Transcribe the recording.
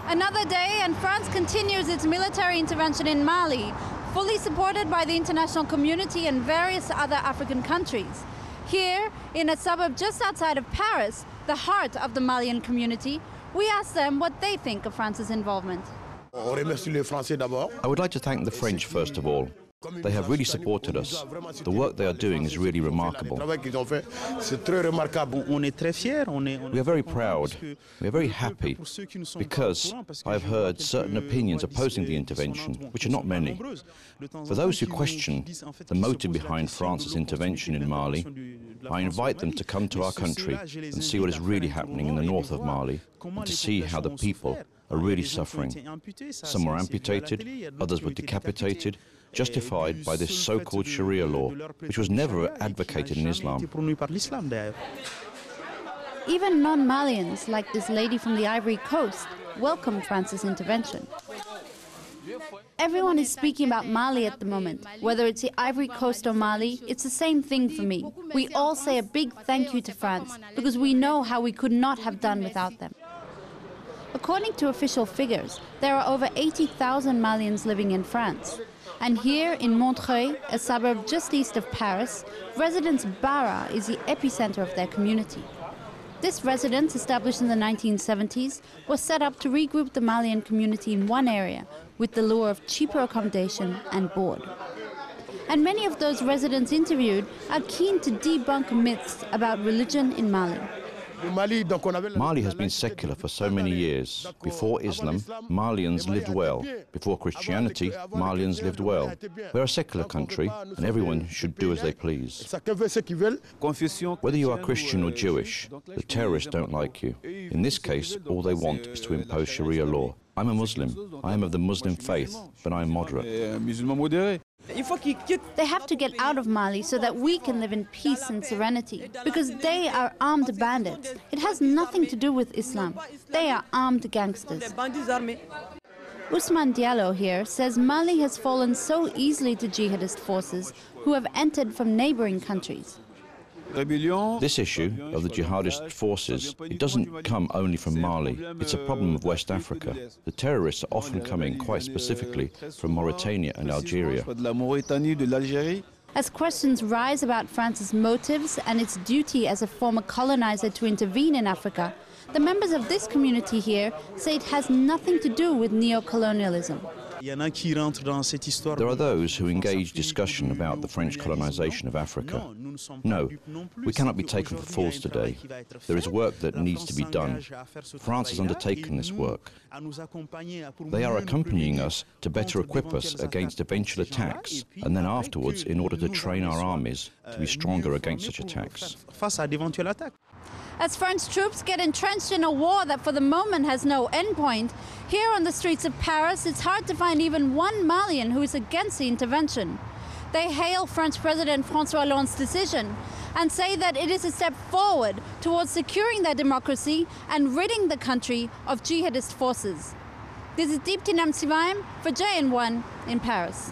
Another day and France continues its military intervention in Mali, fully supported by the international community and various other African countries. Here, in a suburb just outside of Paris, the heart of the Malian community, we asked them what they think of France's involvement. I would like to thank the French first of all. They have really supported us. The work they are doing is really remarkable. We are very proud. We are very happy because I have heard certain opinions opposing the intervention, which are not many. For those who question the motive behind France's intervention in Mali, I invite them to come to our country and see what is really happening in the north of Mali and to see how the people are really suffering. Some were amputated, others were decapitated, justified by this so-called Sharia law, which was never advocated in Islam. Even non-Malians, like this lady from the Ivory Coast, welcome France's intervention. Everyone is speaking about Mali at the moment. Whether it's the Ivory Coast or Mali, it's the same thing for me. We all say a big thank you to France, because we know how we could not have done without them. According to official figures, there are over 80,000 Malians living in France. And here in Montreuil, a suburb just east of Paris, residence Bara is the epicenter of their community. This residence, established in the 1970s, was set up to regroup the Malian community in one area with the lure of cheaper accommodation and board. And many of those residents interviewed are keen to debunk myths about religion in Mali. Mali has been secular for so many years. Before Islam, Malians lived well. Before Christianity, Malians lived well. We're a secular country, and everyone should do as they please. Whether you are Christian or Jewish, the terrorists don't like you. In this case, all they want is to impose Sharia law. I'm a Muslim. I am of the Muslim faith, but I am moderate. They have to get out of Mali so that we can live in peace and serenity, because they are armed bandits. It has nothing to do with Islam. They are armed gangsters. Ousmane Diallo here says Mali has fallen so easily to jihadist forces who have entered from neighboring countries. This issue of the jihadist forces, it doesn't come only from Mali. It's a problem of West Africa. The terrorists are often coming quite specifically from Mauritania and Algeria. As questions rise about France's motives and its duty as a former colonizer to intervene in Africa, the members of this community here say it has nothing to do with neo-colonialism. There are those who engage discussion about the French colonization of Africa. No, we cannot be taken for fools today. There is work that needs to be done. France has undertaken this work. They are accompanying us to better equip us against eventual attacks, and then afterwards in order to train our armies to be stronger against such attacks. As French troops get entrenched in a war that for the moment has no endpoint, here on the streets of Paris it's hard to find even one Malian who is against the intervention. They hail French President François Hollande's decision and say that it is a step forward towards securing their democracy and ridding the country of jihadist forces. This is Deepti Namsivaim for JN1 in Paris.